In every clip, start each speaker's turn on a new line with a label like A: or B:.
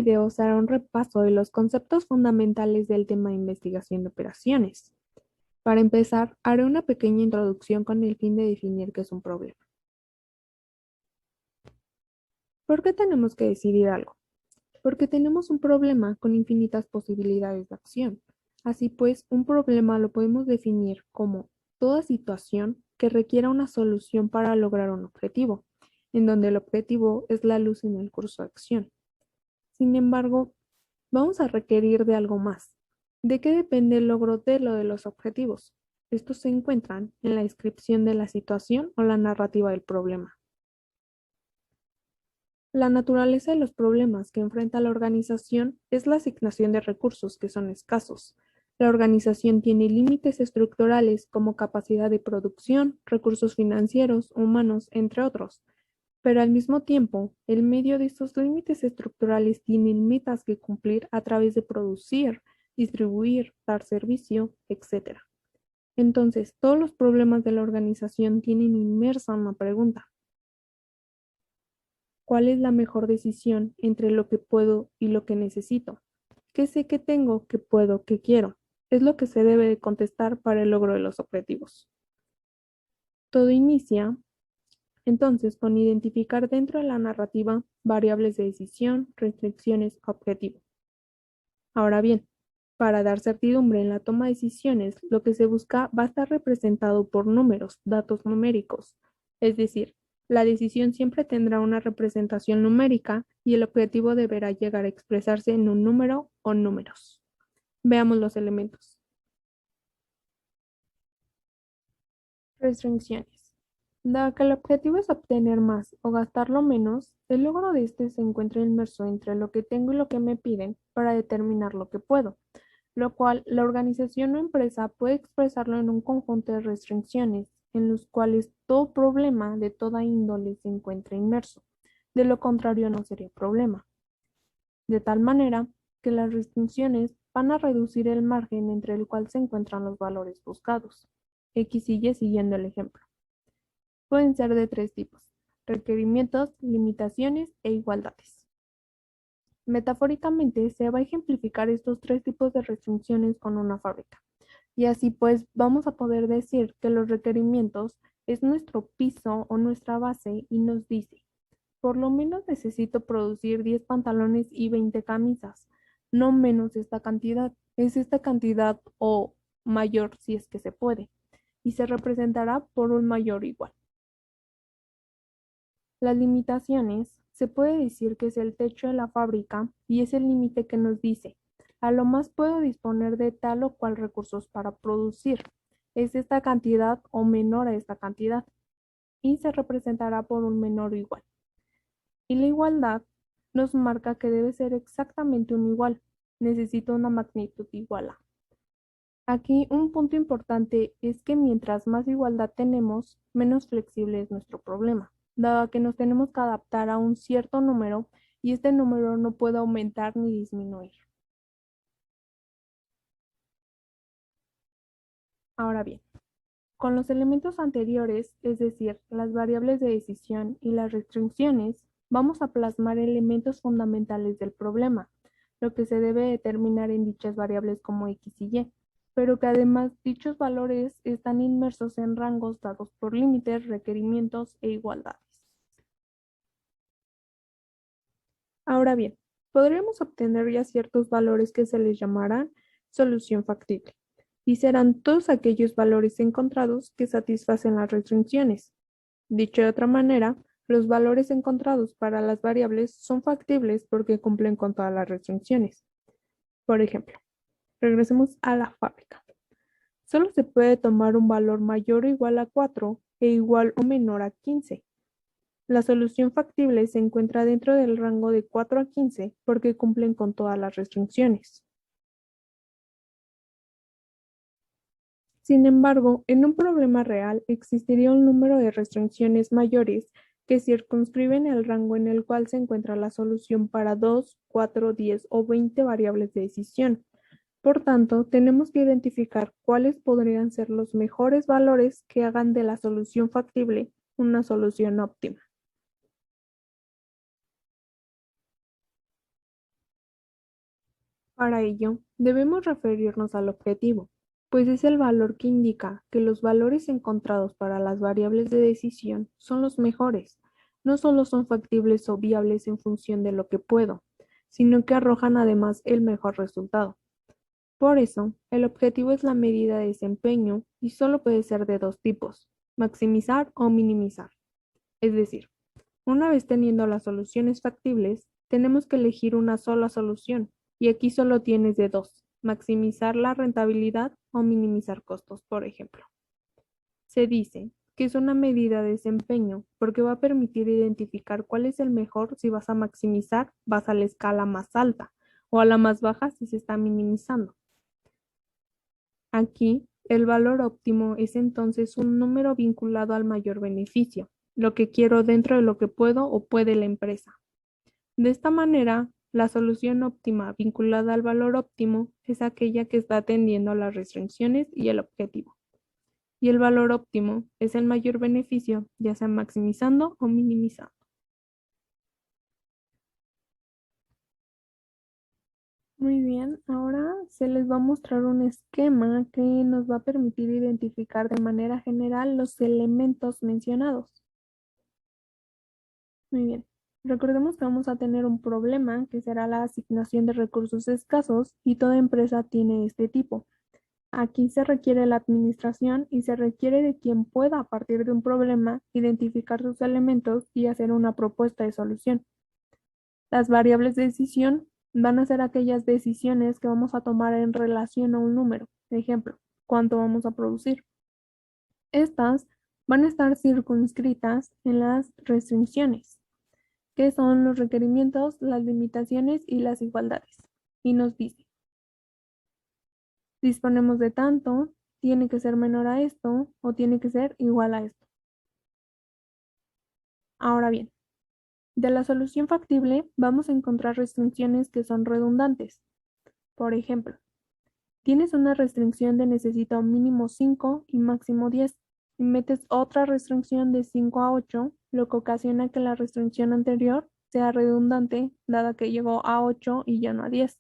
A: video se hará un repaso de los conceptos fundamentales del tema de investigación de operaciones. Para empezar, haré una pequeña introducción con el fin de definir qué es un problema. ¿Por qué tenemos que decidir algo? Porque tenemos un problema con infinitas posibilidades de acción. Así pues, un problema lo podemos definir como toda situación que requiera una solución para lograr un objetivo, en donde el objetivo es la luz en el curso de acción. Sin embargo, vamos a requerir de algo más. ¿De qué depende el logro de lo de los objetivos? Estos se encuentran en la descripción de la situación o la narrativa del problema. La naturaleza de los problemas que enfrenta la organización es la asignación de recursos que son escasos. La organización tiene límites estructurales como capacidad de producción, recursos financieros, humanos, entre otros. Pero al mismo tiempo, el medio de estos límites estructurales tiene metas que cumplir a través de producir, distribuir, dar servicio, etc. Entonces, todos los problemas de la organización tienen inmersa una pregunta. ¿Cuál es la mejor decisión entre lo que puedo y lo que necesito? ¿Qué sé que tengo, que puedo, que quiero? Es lo que se debe de contestar para el logro de los objetivos. Todo inicia entonces con identificar dentro de la narrativa variables de decisión, restricciones, objetivo. Ahora bien, para dar certidumbre en la toma de decisiones, lo que se busca va a estar representado por números, datos numéricos. Es decir, la decisión siempre tendrá una representación numérica y el objetivo deberá llegar a expresarse en un número o números. Veamos los elementos. Restricciones. Dado que el objetivo es obtener más o gastarlo menos, el logro de este se encuentra inmerso entre lo que tengo y lo que me piden para determinar lo que puedo, lo cual la organización o empresa puede expresarlo en un conjunto de restricciones en los cuales todo problema de toda índole se encuentra inmerso. De lo contrario no sería problema. De tal manera que las restricciones van a reducir el margen entre el cual se encuentran los valores buscados. X sigue siguiendo el ejemplo. Pueden ser de tres tipos: requerimientos, limitaciones e igualdades. Metafóricamente se va a ejemplificar estos tres tipos de restricciones con una fábrica. Y así pues vamos a poder decir que los requerimientos es nuestro piso o nuestra base y nos dice, por lo menos necesito producir 10 pantalones y 20 camisas, no menos esta cantidad. Es esta cantidad o mayor si es que se puede, y se representará por un mayor igual. Las limitaciones se puede decir que es el techo de la fábrica y es el límite que nos dice, a lo más puedo disponer de tal o cual recursos para producir. Es esta cantidad o menor a esta cantidad y se representará por un menor o igual. Y la igualdad nos marca que debe ser exactamente un igual. Necesito una magnitud igual a. Aquí un punto importante es que mientras más igualdad tenemos, menos flexible es nuestro problema, dado que nos tenemos que adaptar a un cierto número y este número no puede aumentar ni disminuir. Ahora bien, con los elementos anteriores, es decir, las variables de decisión y las restricciones, vamos a plasmar elementos fundamentales del problema, lo que se debe determinar en dichas variables como X y Y, pero que además dichos valores están inmersos en rangos dados por límites, requerimientos e igualdades. Ahora bien, podríamos obtener ya ciertos valores que se les llamarán solución factible, y serán todos aquellos valores encontrados que satisfacen las restricciones. Dicho de otra manera, los valores encontrados para las variables son factibles porque cumplen con todas las restricciones. Por ejemplo, regresemos a la fábrica. Solo se puede tomar un valor mayor o igual a 4 e igual o menor a 15. La solución factible se encuentra dentro del rango de 4 a 15 porque cumplen con todas las restricciones. Sin embargo, en un problema real existiría un número de restricciones mayores que circunscriben el rango en el cual se encuentra la solución para 2, 4, 10 o 20 variables de decisión. Por tanto, tenemos que identificar cuáles podrían ser los mejores valores que hagan de la solución factible una solución óptima. Para ello, debemos referirnos al objetivo, pues es el valor que indica que los valores encontrados para las variables de decisión son los mejores. No solo son factibles o viables en función de lo que puedo, sino que arrojan además el mejor resultado. Por eso, el objetivo es la medida de desempeño y solo puede ser de dos tipos, maximizar o minimizar. Es decir, una vez teniendo las soluciones factibles, tenemos que elegir una sola solución, y aquí solo tienes de dos, maximizar la rentabilidad o minimizar costos, por ejemplo. Se dice que es una medida de desempeño porque va a permitir identificar cuál es el mejor si vas a maximizar, vas a la escala más alta, o a la más baja si se está minimizando. Aquí, el valor óptimo es entonces un número vinculado al mayor beneficio, lo que quiero dentro de lo que puedo o puede la empresa. De esta manera, la solución óptima vinculada al valor óptimo es aquella que está atendiendo a las restricciones y el objetivo. Y el valor óptimo es el mayor beneficio, ya sea maximizando o minimizando. Muy bien, ahora se les va a mostrar un esquema que nos va a permitir identificar de manera general los elementos mencionados. Muy bien. Recordemos que vamos a tener un problema que será la asignación de recursos escasos y toda empresa tiene este tipo. Aquí se requiere la administración y se requiere de quien pueda a partir de un problema identificar sus elementos y hacer una propuesta de solución. Las variables de decisión van a ser aquellas decisiones que vamos a tomar en relación a un número. Ejemplo, ¿cuánto vamos a producir? Estas van a estar circunscritas en las restricciones, que son los requerimientos, las limitaciones y las igualdades. Y nos dice, disponemos de tanto, tiene que ser menor a esto o tiene que ser igual a esto. Ahora bien, de la solución factible vamos a encontrar restricciones que son redundantes. Por ejemplo, tienes una restricción de necesito mínimo 5 y máximo 10 y metes otra restricción de 5 a 8, lo que ocasiona que la restricción anterior sea redundante, dada que llegó a 8 y ya no a 10.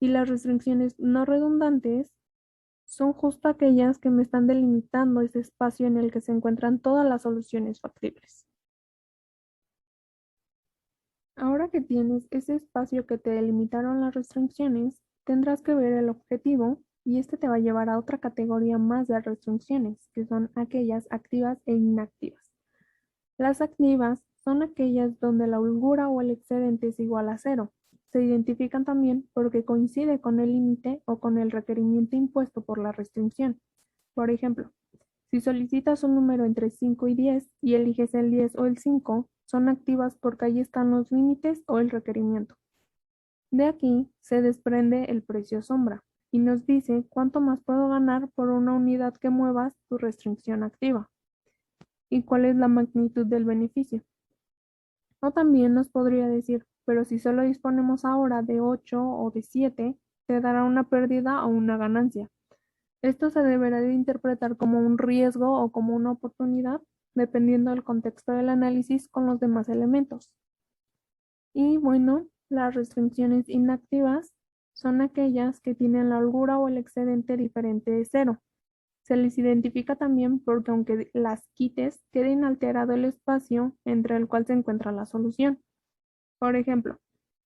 A: Y las restricciones no redundantes son justo aquellas que me están delimitando ese espacio en el que se encuentran todas las soluciones factibles. Ahora que tienes ese espacio que te delimitaron las restricciones, tendrás que ver el objetivo y este te va a llevar a otra categoría más de restricciones, que son aquellas activas e inactivas. Las activas son aquellas donde la holgura o el excedente es igual a cero. Se identifican también porque coincide con el límite o con el requerimiento impuesto por la restricción. Por ejemplo, si solicitas un número entre 5 y 10 y eliges el 10 o el 5, son activas porque ahí están los límites o el requerimiento. De aquí se desprende el precio sombra y nos dice cuánto más puedo ganar por una unidad que muevas tu restricción activa y cuál es la magnitud del beneficio. O también nos podría decir, pero si solo disponemos ahora de 8 o de 7, te dará una pérdida o una ganancia. Esto se deberá de interpretar como un riesgo o como una oportunidad, dependiendo del contexto del análisis con los demás elementos. Y bueno, las restricciones inactivas son aquellas que tienen la holgura o el excedente diferente de cero. Se les identifica también porque aunque las quites, queda inalterado el espacio entre el cual se encuentra la solución. Por ejemplo,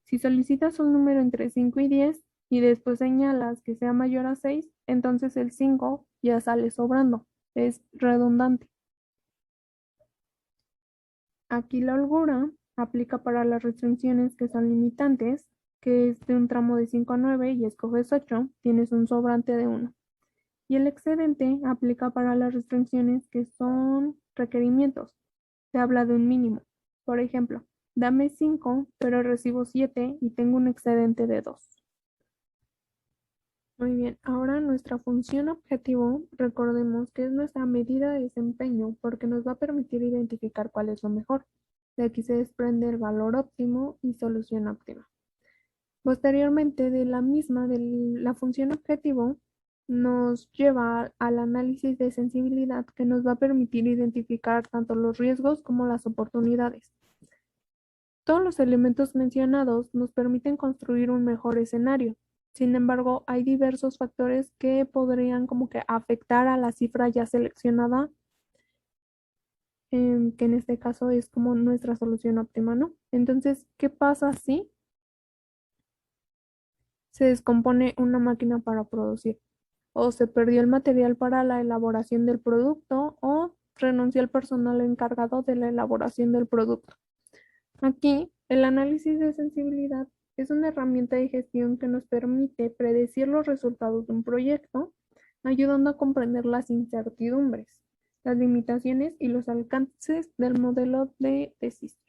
A: si solicitas un número entre 5 y 10 y después señalas que sea mayor a 6, entonces el 5 ya sale sobrando, es redundante. Aquí la holgura aplica para las restricciones que son limitantes, que es de un tramo de 5 a 9 y escoges 8, tienes un sobrante de 1. Y el excedente aplica para las restricciones que son requerimientos. Se habla de un mínimo. Por ejemplo, dame 5, pero recibo 7 y tengo un excedente de 2. Muy bien, ahora nuestra función objetivo, recordemos que es nuestra medida de desempeño porque nos va a permitir identificar cuál es lo mejor. De aquí se desprende el valor óptimo y solución óptima. Posteriormente, de la misma, de la función objetivo, nos lleva al análisis de sensibilidad que nos va a permitir identificar tanto los riesgos como las oportunidades. Todos los elementos mencionados nos permiten construir un mejor escenario. Sin embargo, hay diversos factores que podrían como que afectar a la cifra ya seleccionada, que en este caso es como nuestra solución óptima, ¿no? Entonces, ¿qué pasa si se descompone una máquina para producir? O se perdió el material para la elaboración del producto o renunció el personal encargado de la elaboración del producto. Aquí, el análisis de sensibilidad es una herramienta de gestión que nos permite predecir los resultados de un proyecto, ayudando a comprender las incertidumbres, las limitaciones y los alcances del modelo de decisión.